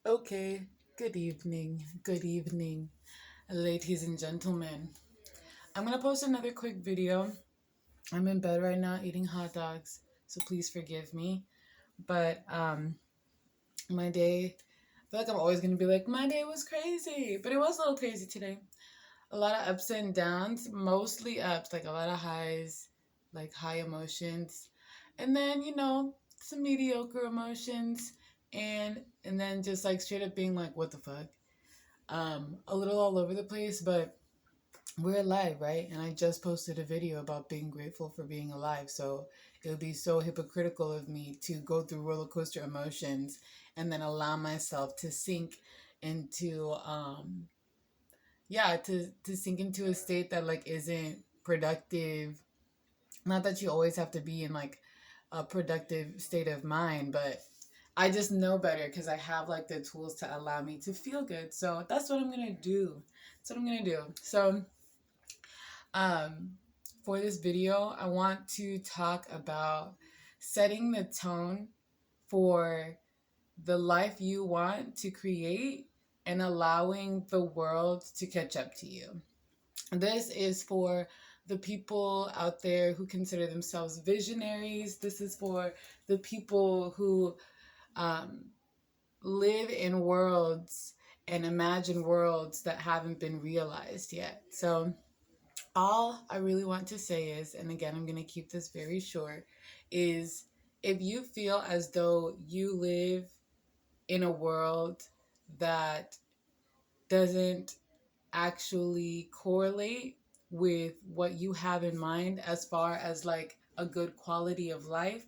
Okay, good evening, ladies and gentlemen. I'm gonna post another quick video. I'm in bed right now eating hot dogs, so please forgive me. But my day, I feel like I'm always gonna be like, my day was crazy, but it was a little crazy today. A lot of ups and downs, mostly ups, like a lot of highs, like high emotions, and then some mediocre emotions, and then just like straight up being like, what the fuck. A little all over the place, but we're alive, right? And I just posted a video about being grateful for being alive. So it would be so hypocritical of me to go through roller coaster emotions and then allow myself to sink into to sink into a state that like isn't productive. Not that you always have to be in like a productive state of mind, but I just know better because I have like the tools to allow me to feel good. So that's what I'm gonna do. That's what I'm gonna do. So um, for this video, I want to talk about setting the tone for the life you want to create and allowing the world to catch up to you. This is for the people out there who consider themselves visionaries. This is for the people who um, live in worlds and imagine worlds that haven't been realized yet. So, all I really want to say is, and again, I'm going to keep this very short, is if you feel as though you live in a world that doesn't actually correlate with what you have in mind as far as like a good quality of life,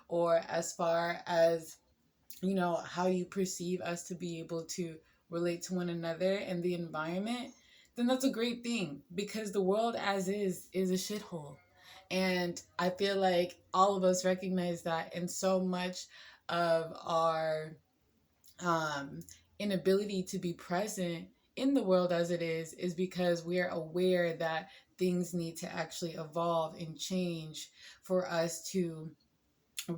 or as far as how you perceive us to be able to relate to one another and the environment, then that's a great thing, because the world as is a shithole. And I feel like all of us recognize that, and so much of our um, inability to be present in the world as it is because we are aware that things need to actually evolve and change for us to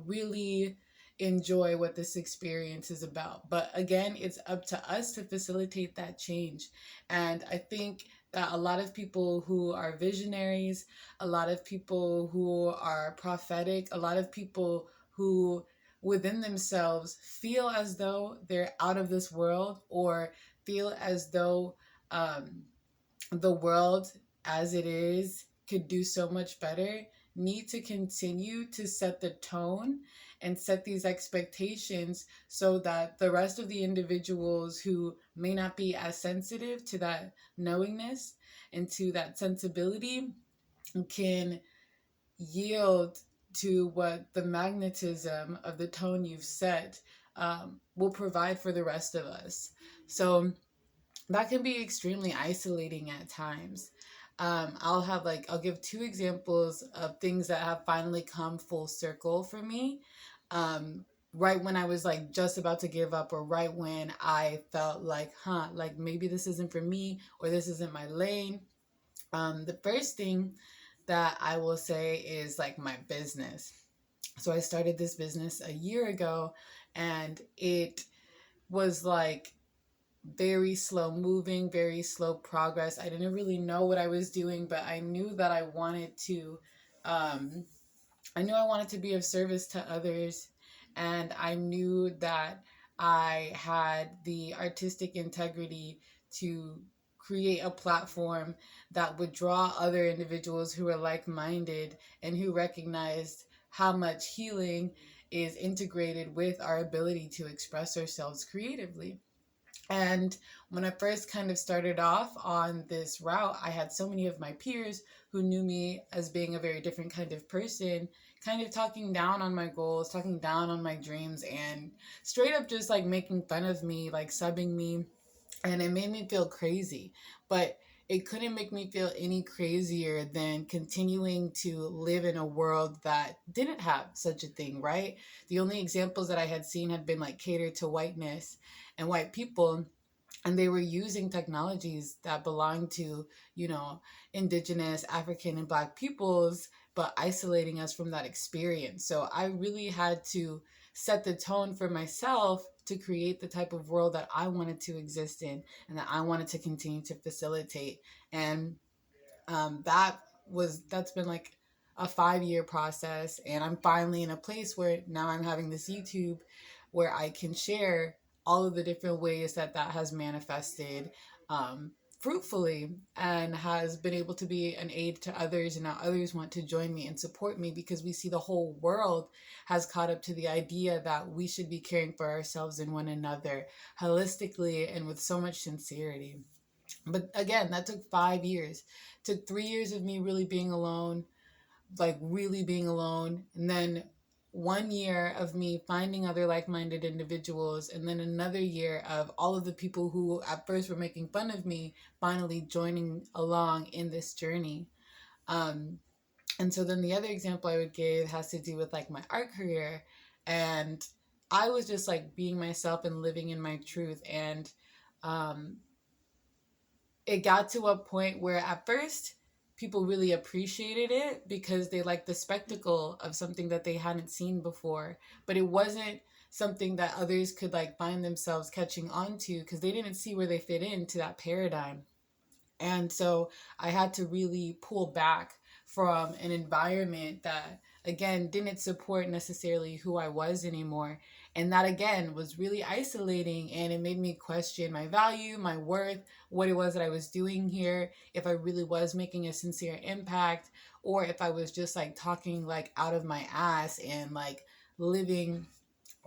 really enjoy what this experience is about. But again, it's up to us to facilitate that change. And I think that a lot of people who are visionaries, a lot of people who are prophetic, a lot of people who within themselves feel as though they're out of this world, or feel as though um, the world as it is could do so much better, need to continue to set the tone and set these expectations so that the rest of the individuals who may not be as sensitive to that knowingness and to that sensibility can yield to what the magnetism of the tone you've set will provide for the rest of us. So that can be extremely isolating at times. I'll give two examples of things that have finally come full circle for me. Um, right when I was like just about to give up, or right when I felt like, like maybe this isn't for me, or this isn't my lane. The first thing that I will say is like my business. So I started this business a year ago, and it was like very slow moving, very slow progress. I didn't really know what I was doing, but I knew that um, I knew I wanted to be of service to others, and I knew that I had the artistic integrity to create a platform that would draw other individuals who are like-minded and who recognized how much healing is integrated with our ability to express ourselves creatively. And when I first kind of started off on this route, I had so many of my peers who knew me as being a very different kind of person, kind of talking down on my goals, talking down on my dreams, and straight up just like making fun of me, like subbing me. And it made me feel crazy. But it couldn't make me feel any crazier than continuing to live in a world that didn't have such a thing, right? The only examples that I had seen had been like catered to whiteness and white people, and they were using technologies that belong to, indigenous, African, and Black peoples, but isolating us from that experience. So I really had to set the tone for myself to create the type of world that I wanted to exist in and that I wanted to continue to facilitate. And that's been like a 5 year process, and I'm finally in a place where now I'm having this YouTube where I can share all of the different ways that that has manifested fruitfully and has been able to be an aid to others, and now others want to join me and support me because we see the whole world has caught up to the idea that we should be caring for ourselves and one another holistically and with so much sincerity. But again, that took 5 years. It took 3 years of me really being alone, like really being alone. And then 1 year of me finding other like minded individuals. And then another year of all of the people who at first were making fun of me finally joining along in this journey. Um, and so then the other example I would give has to do with like my art career. And I was just like being myself and living in my truth. And um, it got to a point where at first people really appreciated it because they liked the spectacle of something that they hadn't seen before, but it wasn't something that others could like find themselves catching on to because they didn't see where they fit into that paradigm. And so I had to really pull back from an environment that, again, didn't support necessarily who I was anymore. And that, again, was really isolating. And it made me question my value, my worth, what it was that I was doing here, if I really was making a sincere impact, or if I was just like talking like out of my ass and like living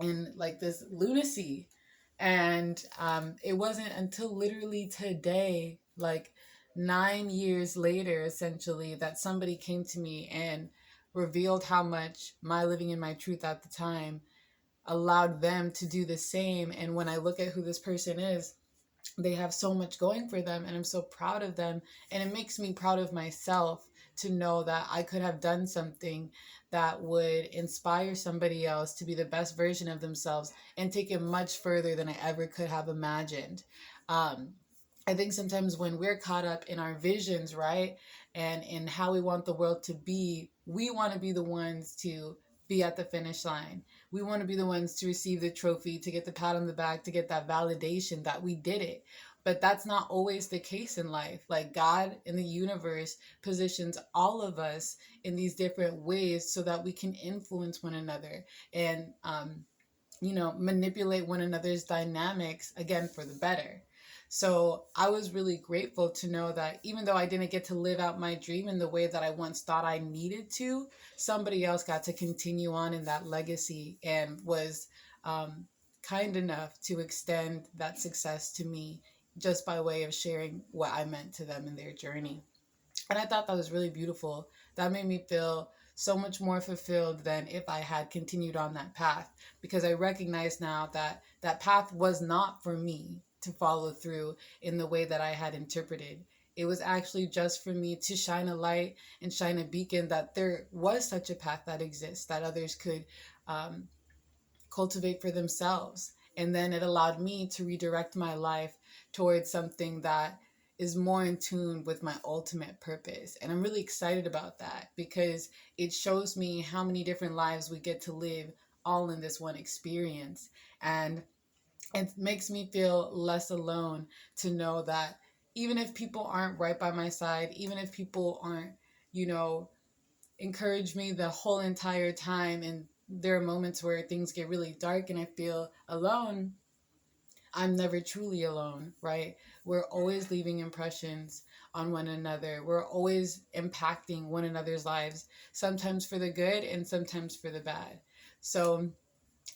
in like this lunacy. And it wasn't until literally today, like 9 years later, essentially, that somebody came to me and revealed how much my living in my truth at the time allowed them to do the same. And when I look at who this person is, they have so much going for them, and I'm so proud of them. And it makes me proud of myself to know that I could have done something that would inspire somebody else to be the best version of themselves and take it much further than I ever could have imagined. um, I think sometimes when we're caught up in our visions, right, and in how we want the world to be, we want to be the ones to be at the finish line. We want to be the ones to receive the trophy, to get the pat on the back, to get that validation that we did it. But that's not always the case in life. Like God in the universe positions all of us in these different ways so that we can influence one another and, manipulate one another's dynamics again for the better. So I was really grateful to know that even though I didn't get to live out my dream in the way that I once thought I needed to, somebody else got to continue on in that legacy and was um, kind enough to extend that success to me just by way of sharing what I meant to them in their journey. And I thought that was really beautiful. That made me feel so much more fulfilled than if I had continued on that path, because I recognize now that that path was not for me to follow through in the way that I had interpreted. It was actually just for me to shine a light and shine a beacon that there was such a path that exists that others could um, cultivate for themselves. And then it allowed me to redirect my life towards something that is more in tune with my ultimate purpose. And I'm really excited about that because it shows me how many different lives we get to live all in this one experience. And it makes me feel less alone to know that even if people aren't right by my side, even if people aren't, you know, encourage me the whole entire time, and there are moments where things get really dark and I feel alone, I'm never truly alone, right? We're always leaving impressions on one another. We're always impacting one another's lives, sometimes for the good and sometimes for the bad. So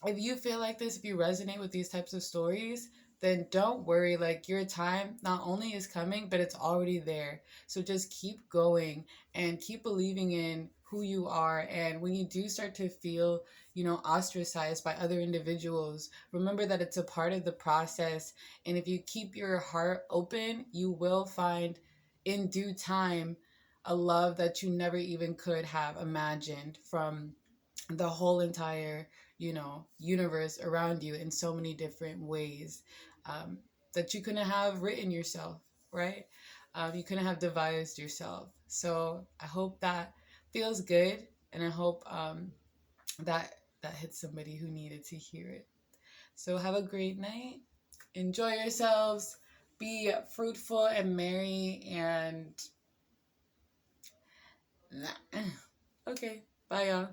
if you feel like this, if you resonate with these types of stories, then don't worry. Like your time not only is coming, but it's already there. So just keep going and keep believing in who you are. And when you do start to feel, ostracized by other individuals, remember that it's a part of the process. And if you keep your heart open, you will find in due time a love that you never even could have imagined from the whole entire universe around you in so many different ways um, that you couldn't have written yourself, right? You couldn't have devised yourself. So I hope that feels good, and I hope that that hit somebody who needed to hear it. So have a great night. Enjoy yourselves. Be fruitful and merry and okay. Bye, y'all.